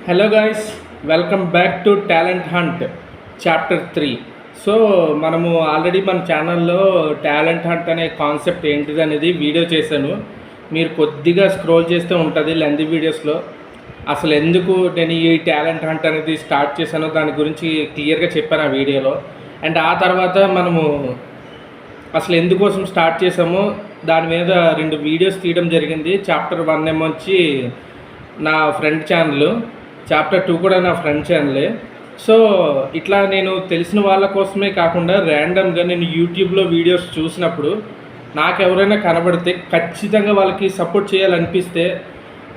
Hello guys, welcome back to talent hunt chapter 3. So మనము already మన ఛానల్లో talent hunt అనే కాన్సెప్ట్ ఏంటిది అనేది వీడియో చేశాను. మీరు కొద్దిగా స్క్రోల్ చేస్తే ఉంటుంది లెంతీ వీడియోస్లో. అసలు ఎందుకు నేను ఈ టాలెంట్ హంట్ అనేది స్టార్ట్ చేశానో దాని గురించి క్లియర్గా చెప్పాను ఆ వీడియోలో. అండ్ ఆ తర్వాత మనము అసలు ఎందుకోసం స్టార్ట్ చేసామో దాని మీద 2 వీడియోస్ తీయడం జరిగింది. చాప్టర్ 1 ఏమో వచ్చి నా ఫ్రెండ్ ఛానల్, చాప్టర్ 2 కూడా నా ఫ్రెండ్ ఛానలే. సో ఇట్లా నేను తెలిసిన వాళ్ళ కోసమే కాకుండా ర్యాండమ్గా నేను యూట్యూబ్లో వీడియోస్ చూసినప్పుడు నాకు ఎవరైనా కనబడితే ఖచ్చితంగా వాళ్ళకి సపోర్ట్ చేయాలనిపిస్తే,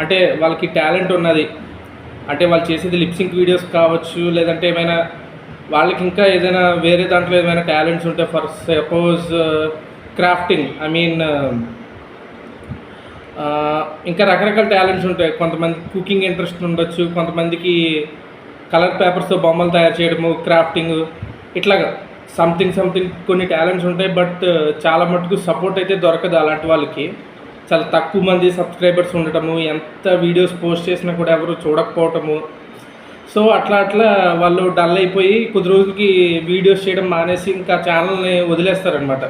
అంటే వాళ్ళకి టాలెంట్ ఉన్నది, అంటే వాళ్ళు చేసేది లిప్సింక్ వీడియోస్ కావచ్చు, లేదంటే ఏమైనా వాళ్ళకి ఇంకా ఏదైనా వేరే దాంట్లో ఏమైనా టాలెంట్స్ ఉంటే, ఫర్ సపోజ్ క్రాఫ్టింగ్, ఇంకా రకరకాల టాలెంట్స్ ఉంటాయి. కొంతమంది కుకింగ్ ఇంట్రెస్ట్ ఉండొచ్చు, కొంతమందికి కలర్ పేపర్స్తో బొమ్మలు తయారు చేయడము, క్రాఫ్టింగ్, ఇట్లాగా సంథింగ్ కొన్ని టాలెంట్స్ ఉంటాయి. బట్ చాలా మటుకు సపోర్ట్ అయితే దొరకదు అలాంటి వాళ్ళకి. చాలా తక్కువ మంది సబ్స్క్రైబర్స్ ఉండటము, ఎంత వీడియోస్ పోస్ట్ చేసినా కూడా ఎవరు చూడకపోవటము. సో అట్లా వాళ్ళు డల్ అయిపోయి కొద్ది రోజులకి వీడియోస్ చేయడం మానేసి ఇంకా ఛానల్ని వదిలేస్తారనమాట.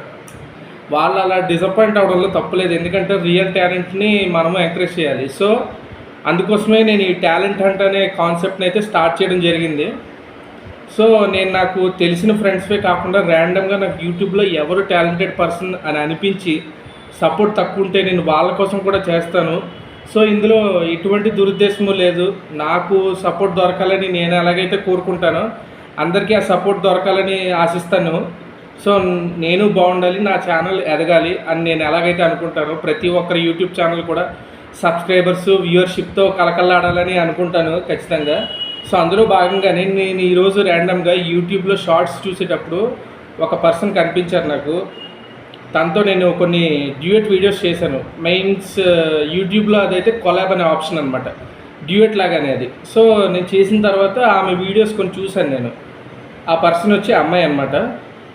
వాళ్ళు అలా డిసప్పాయింట్ అవడంలో తప్పులేదు, ఎందుకంటే రియల్ టాలెంట్ని మనము ఎంకరేజ్ చేయాలి. సో అందుకోసమే నేను ఈ టాలెంట్ హంట్ అనే కాన్సెప్ట్ని అయితే స్టార్ట్ చేయడం జరిగింది. సో నేను నాకు తెలిసిన ఫ్రెండ్స్వే కాకుండా ర్యాండమ్గా నాకు యూట్యూబ్లో ఎవరు టాలెంటెడ్ పర్సన్ అని అనిపించి సపోర్ట్ తక్కువ ఉంటే నేను వాళ్ళ కోసం కూడా చేస్తాను. సో ఇందులో ఎటువంటి దురుద్దేశము లేదు. నాకు సపోర్ట్ దొరకాలని నేను ఎలాగైతే కోరుకుంటానో అందరికీ ఆ సపోర్ట్ దొరకాలని ఆశిస్తాను. సో నేను బాగుండాలి, నా ఛానల్ ఎదగాలి అని నేను ఎలాగైతే అనుకుంటానో, ప్రతి ఒక్కరి యూట్యూబ్ ఛానల్ కూడా సబ్స్క్రైబర్స్ వ్యూవర్షిప్తో కలకల్లాడాలని అనుకుంటాను ఖచ్చితంగా. సో అందులో భాగంగానే నేను ఈరోజు ర్యాండమ్గా యూట్యూబ్లో షార్ట్స్ చూసేటప్పుడు ఒక పర్సన్ కనిపించారు నాకు. తనతో నేను కొన్ని డ్యూయట్ వీడియోస్ చేశాను. మెయిన్స్ యూట్యూబ్లో అదైతే కొలాబ్ అనే ఆప్షన్ అనమాట, డ్యూయట్ లాగానే అది. సో నేను చేసిన తర్వాత ఆమె వీడియోస్ కొన్ని చూశాను నేను. ఆ పర్సన్ వచ్చి అమ్మాయి అనమాట.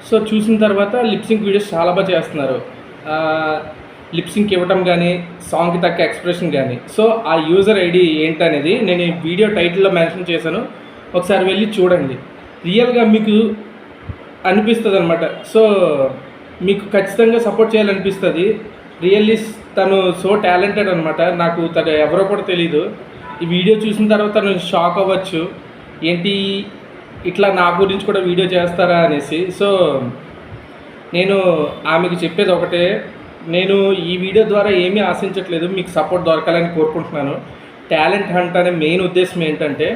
సో చూసిన తర్వాత లిప్సింక్ వీడియోస్ చాలా బాగా చేస్తున్నారు, లిప్సింక్ ఇవ్వటం కానీ, సాంగ్కి తగ్గ ఎక్స్ప్రెషన్ కానీ. సో ఆ యూజర్ ఐడి ఏంటనేది నేను ఈ వీడియో టైటిల్లో మెన్షన్ చేశాను, ఒకసారి వెళ్ళి చూడండి. రియల్గా మీకు అనిపిస్తుంది అనమాట. సో మీకు ఖచ్చితంగా సపోర్ట్ చేయాలనిపిస్తుంది. రియల్లీ తను సో టాలెంటెడ్ అనమాట. నాకు తను ఎవరో కూడా తెలీదు. ఈ వీడియో చూసిన తర్వాత తను షాక్ అవ్వచ్చు, ఏంటి ఇట్లా నా గురించి కూడా వీడియో చేస్తారా అనేసి. సో నేను ఆమెకు చెప్పేది ఒకటే, నేను ఈ వీడియో ద్వారా ఏమీ ఆశించట్లేదు, మీకు సపోర్ట్ దొరకాలని కోరుకుంటున్నాను. టాలెంట్ హంట్ అనే మెయిన్ ఉద్దేశం ఏంటంటే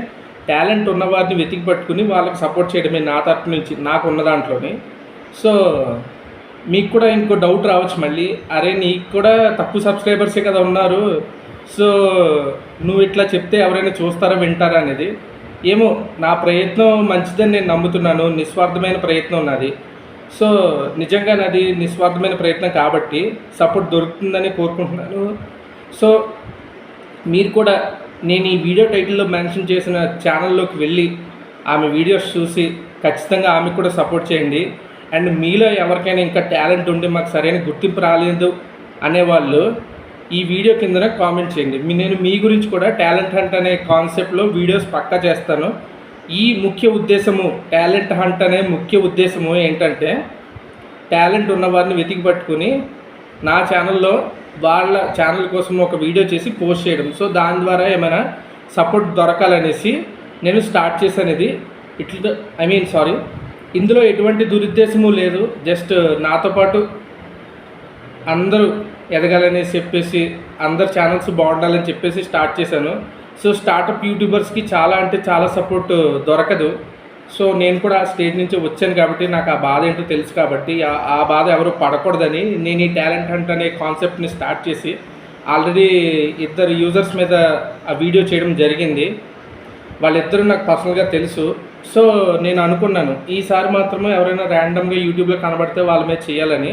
టాలెంట్ ఉన్న వారిని వెతికి పట్టుకుని వాళ్ళకి సపోర్ట్ చేయడమే నా తరపు నుంచి, నాకు ఉన్న దాంట్లోని. సో మీకు కూడా ఇంకో డౌట్ రావచ్చు మళ్ళీ, అరే నీకు కూడా తక్కువ సబ్స్క్రైబర్సే కదా ఉన్నారు, సో నువ్వు ఇట్లా చెప్తే ఎవరైనా చూస్తారా వింటారా అనేది. ఏమో, నా ప్రయత్నం మంచిదని నేను నమ్ముతున్నాను, నిస్వార్థమైన ప్రయత్నం నాది. సో నిజంగా నాది నిస్వార్థమైన ప్రయత్నం కాబట్టి సపోర్ట్ దొరుకుతుందని కోరుకుంటున్నాను. సో మీరు కూడా నేను ఈ వీడియో టైటిల్లో మెన్షన్ చేసిన ఛానల్లోకి వెళ్ళి ఆమె వీడియోస్ చూసి ఖచ్చితంగా ఆమెకు కూడా సపోర్ట్ చేయండి. అండ్ మీలో ఎవరికైనా ఇంకా టాలెంట్ ఉండి మాకు సరైన గుర్తింపు రాలేదు అనేవాళ్ళు ఈ వీడియో కిందన కామెంట్ చేయండి. నేను మీ గురించి కూడా టాలెంట్ హంట్ అనే కాన్సెప్ట్లో వీడియోస్ పక్కా చేస్తాను. ఈ ముఖ్య ఉద్దేశము, టాలెంట్ హంట్ అనే ముఖ్య ఉద్దేశము ఏంటంటే టాలెంట్ ఉన్న వారిని వెతికి పట్టుకుని నా ఛానల్లో వాళ్ళ ఛానల్ కోసం ఒక వీడియో చేసి పోస్ట్ చేయడం. సో దాని ద్వారా ఏమైనా సపోర్ట్ దొరకాలనేసి నేను స్టార్ట్ చేశాను ఇది. ఇందులో ఎటువంటి దురుద్దేశము లేదు. జస్ట్ నాతో పాటు అందరూ ఎదగాలని చెప్పేసి, అందరు ఛానల్స్ బాగుండాలని చెప్పేసి స్టార్ట్ చేశాను. సో స్టార్టప్ యూట్యూబర్స్కి చాలా అంటే చాలా సపోర్ట్ దొరకదు. సో నేను కూడా ఆ స్టేజ్ నుంచి వచ్చాను కాబట్టి నాకు ఆ బాధ ఏంటో తెలుసు కాబట్టి ఆ బాధ ఎవరు పడకూడదని నేను ఈ టాలెంట్ హంట్ అనే కాన్సెప్ట్ని స్టార్ట్ చేసి ఆల్రెడీ 2 యూజర్స్ మీద ఆ వీడియో చేయడం జరిగింది. వాళ్ళిద్దరూ నాకు పర్సనల్గా తెలుసు. సో నేను అనుకున్నాను ఈసారి మాత్రమే ఎవరైనా ర్యాండమ్గా యూట్యూబ్లో కనబడితే వాళ్ళ మీద చేయాలని.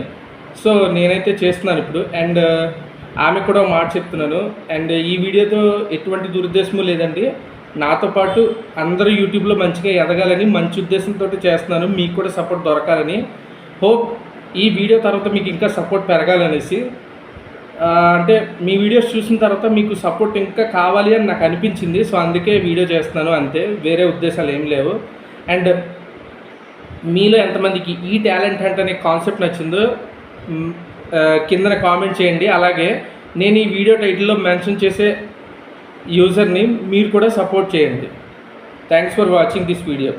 సో నేనైతే చేస్తున్నాను ఇప్పుడు. అండ్ ఆమె కూడా మాట చెప్తున్నాను. అండ్ ఈ వీడియోతో ఎటువంటి దురుద్దేశము లేదండి, నాతో పాటు అందరూ యూట్యూబ్లో మంచిగా ఎదగాలని మంచి ఉద్దేశంతో చేస్తున్నాను, మీకు కూడా సపోర్ట్ దొరకాలని. హోప్ ఈ వీడియో తర్వాత మీకు ఇంకా సపోర్ట్ పెరగాలనేసి. అంటే మీ వీడియోస్ చూసిన తర్వాత మీకు సపోర్ట్ ఇంకా కావాలి అని నాకు అనిపించింది. సో అందుకే వీడియో చేస్తున్నాను అంతే, వేరే ఉద్దేశాలు ఏం లేవు. అండ్ మీలో ఎంతమందికి ఈ టాలెంట్ హంట్ అనే కాన్సెప్ట్ నచ్చిందో కిందన కామెంట్ చేయండి. అలాగే నేను ఈ వీడియో టైటిల్లో మెన్షన్ చేసే యూజర్ని మీరు కూడా సపోర్ట్ చేయండి. Thanks for watching this video.